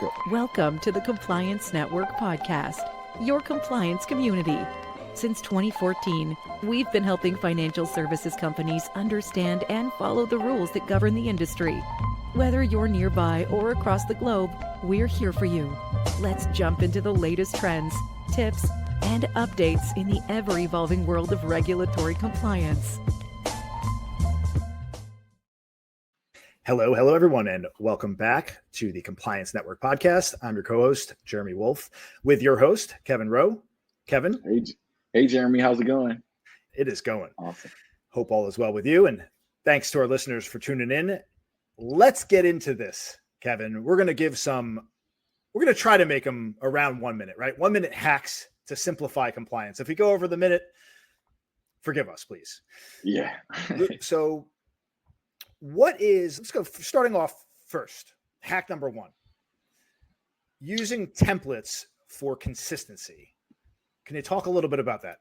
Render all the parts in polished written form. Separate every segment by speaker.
Speaker 1: Go.
Speaker 2: Welcome to the Compliance Network podcast, your compliance community. Since 2014, we've been helping financial services companies understand and follow the rules that govern the industry. Whether you're nearby or across the globe, we're here for you. Let's jump into the latest trends, tips, and updates in the ever-evolving world of regulatory compliance.
Speaker 1: Hello, everyone, and welcome back to the Compliance Network podcast. I'm your co-host, Jeremy Wolf, with your host, Kevin Rowe. Kevin.
Speaker 3: Hey, Jeremy, how's it going?
Speaker 1: It is going.
Speaker 3: Awesome.
Speaker 1: Hope all is well with you, and thanks to our listeners for tuning in. Let's get into this, Kevin. We're going to try to make them around 1 minute, right? 1 minute hacks to simplify compliance. If we go over the minute, forgive us, please.
Speaker 3: Yeah.
Speaker 1: So let's go starting off first. Hack number one, using templates for consistency. Can you talk a little bit about that?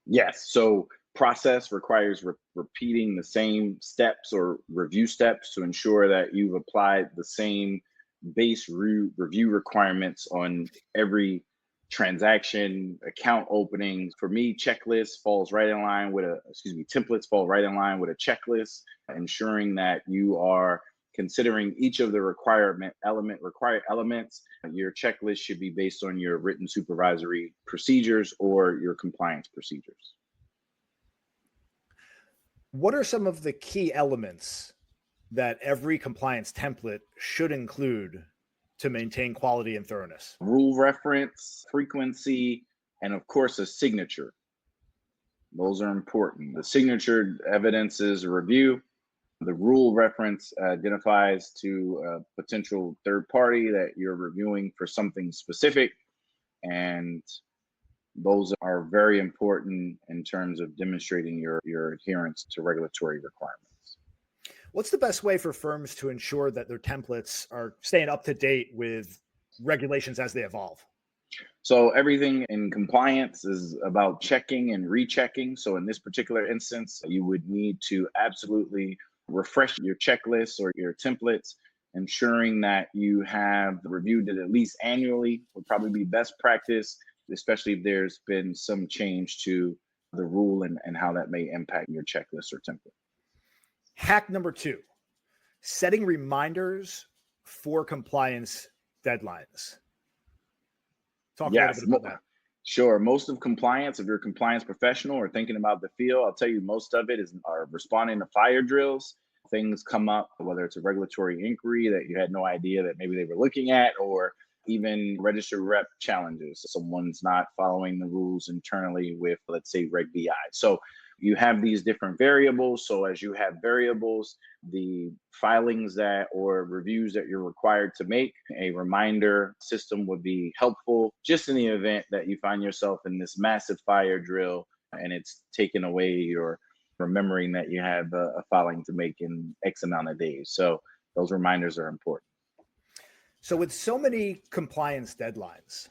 Speaker 3: Yes. So process requires repeating the same steps or review steps to ensure that you've applied the same base review requirements on every transaction, account openings. For me, templates fall right in line with a checklist, ensuring that you are considering each of the required elements. Your checklist should be based on your written supervisory procedures or your compliance procedures.
Speaker 1: What are some of the key elements that every compliance template should include to maintain quality and thoroughness?
Speaker 3: Rule reference, frequency, and of course, a signature. Those are important. The signature evidences a review. The rule reference identifies to a potential third party that you're reviewing for something specific. And those are very important in terms of demonstrating your adherence to regulatory requirements.
Speaker 1: What's the best way for firms to ensure that their templates are staying up to date with regulations as they evolve?
Speaker 3: So everything in compliance is about checking and rechecking. So in this particular instance, you would need to absolutely refresh your checklists or your templates, ensuring that you have reviewed it at least annually would probably be best practice, especially if there's been some change to the rule and how that may impact your checklist or template.
Speaker 1: Hack number two, setting reminders for compliance deadlines. Talk a little bit about that.
Speaker 3: Sure. Most of compliance, if you're a compliance professional or thinking about the field, I'll tell you most of it are responding to fire drills. Things come up, whether it's a regulatory inquiry that you had no idea that maybe they were looking at, or even registered rep challenges. Someone's not following the rules internally with, let's say, Reg BI. So you have these different variables. So as you have variables, the filings or reviews that you're required to make, a reminder system would be helpful just in the event that you find yourself in this massive fire drill and it's taken away your remembering that you have a filing to make in X amount of days. So those reminders are important.
Speaker 1: So with so many compliance deadlines,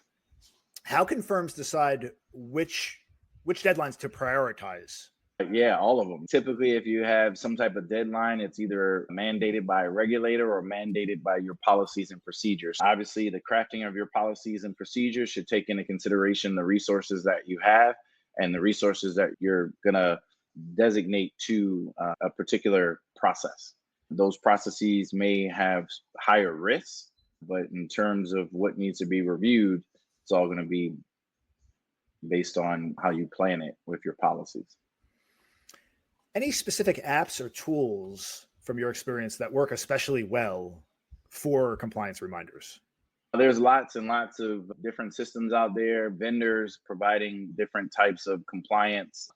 Speaker 1: how can firms decide which deadlines to prioritize?
Speaker 3: Yeah, all of them. Typically, if you have some type of deadline, it's either mandated by a regulator or mandated by your policies and procedures. Obviously, the crafting of your policies and procedures should take into consideration the resources that you have and the resources that you're going to designate to a particular process. Those processes may have higher risks, but in terms of what needs to be reviewed, it's all going to be based on how you plan it with your policies.
Speaker 1: Any specific apps or tools from your experience that work especially well for compliance reminders?
Speaker 3: There's lots and lots of different systems out there, vendors providing different types of compliance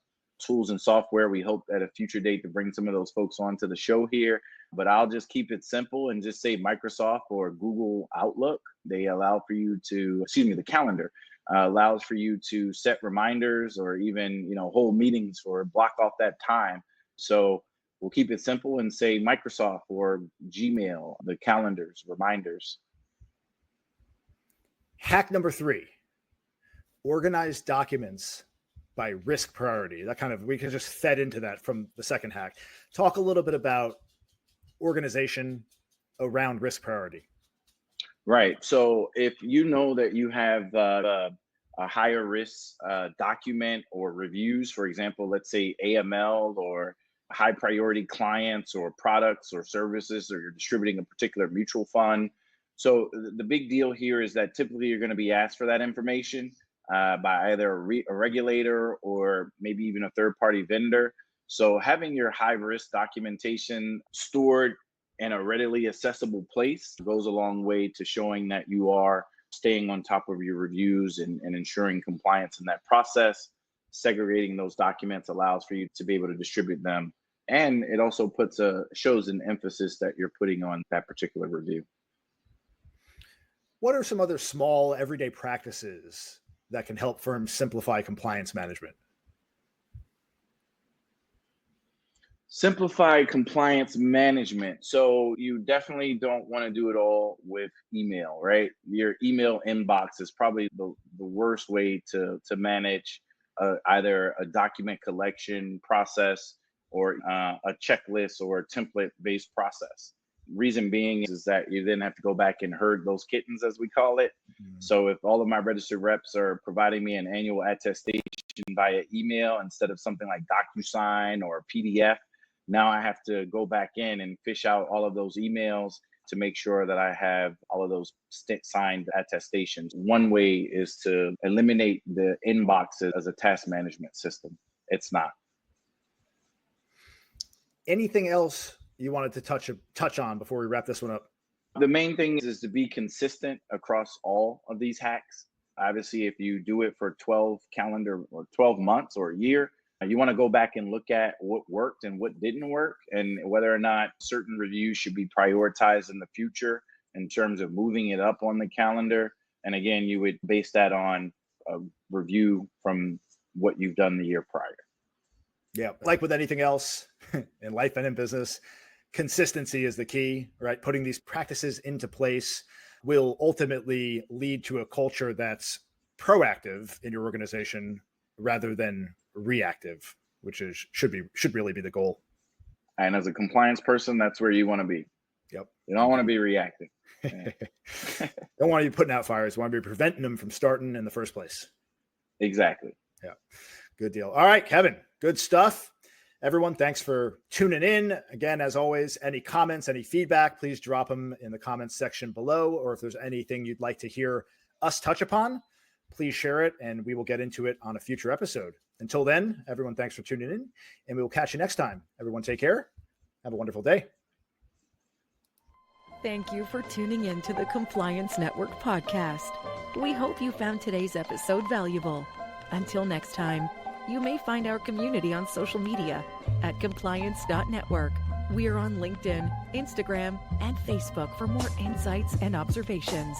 Speaker 3: tools and software. We hope at a future date to bring some of those folks onto the show here, but I'll just keep it simple and just say Microsoft or Google Outlook. They allow for you to, the calendar allows for you to set reminders or even, hold meetings or block off that time. So we'll keep it simple and say Microsoft or Gmail, the calendars, reminders.
Speaker 1: Hack number three, organize documents by risk priority. We can just fed into that from the second hack. Talk a little bit about organization around risk priority.
Speaker 3: Right. So if you know that you have a higher risk document or reviews, for example, let's say AML or high priority clients or products or services, or you're distributing a particular mutual fund. So the big deal here is that typically you're going to be asked for that information by either a regulator or maybe even a third party vendor. So having your high risk documentation stored in a readily accessible place goes a long way to showing that you are staying on top of your reviews and ensuring compliance in that process. Segregating those documents allows for you to be able to distribute them. And it also shows an emphasis that you're putting on that particular review.
Speaker 1: What are some other small everyday practices that can help firms simplify compliance management?
Speaker 3: Simplify compliance management. So you definitely don't want to do it all with email, right? Your email inbox is probably the worst way to manage either a document collection process or a checklist or a template-based process. Reason being is that you then have to go back and herd those kittens, as we call it. So if all of my registered reps are providing me an annual attestation via email instead of something like DocuSign or PDF, now I have to go back in and fish out all of those emails to make sure that I have all of those signed attestations. One way is to eliminate the inbox as a task management system. It's not.
Speaker 1: Anything else you wanted to touch on before we wrap this one up?
Speaker 3: The main thing is to be consistent across all of these hacks. Obviously, if you do it for 12 months or a year, you want to go back and look at what worked and what didn't work, and whether or not certain reviews should be prioritized in the future in terms of moving it up on the calendar. And again, you would base that on a review from what you've done the year prior.
Speaker 1: Yeah, like with anything else in life and in business, consistency is the key, right? Putting these practices into place will ultimately lead to a culture that's proactive in your organization rather than reactive, which should really be the goal.
Speaker 3: And as a compliance person, that's where you want to be.
Speaker 1: Yep.
Speaker 3: You don't want to be reacting. Yeah.
Speaker 1: Don't want to be putting out fires. You want to be preventing them from starting in the first place.
Speaker 3: Exactly.
Speaker 1: Yeah. Good deal. All right, Kevin, good stuff. Everyone, thanks for tuning in. Again, as always, any comments, any feedback, please drop them in the comments section below. Or if there's anything you'd like to hear us touch upon, please share it and we will get into it on a future episode. Until then, everyone, thanks for tuning in and we will catch you next time. Everyone, take care. Have a wonderful day.
Speaker 2: Thank you for tuning in to the Compliance Network podcast. We hope you found today's episode valuable. Until next time, you may find our community on social media at compliance.network. We are on LinkedIn, Instagram, and Facebook for more insights and observations.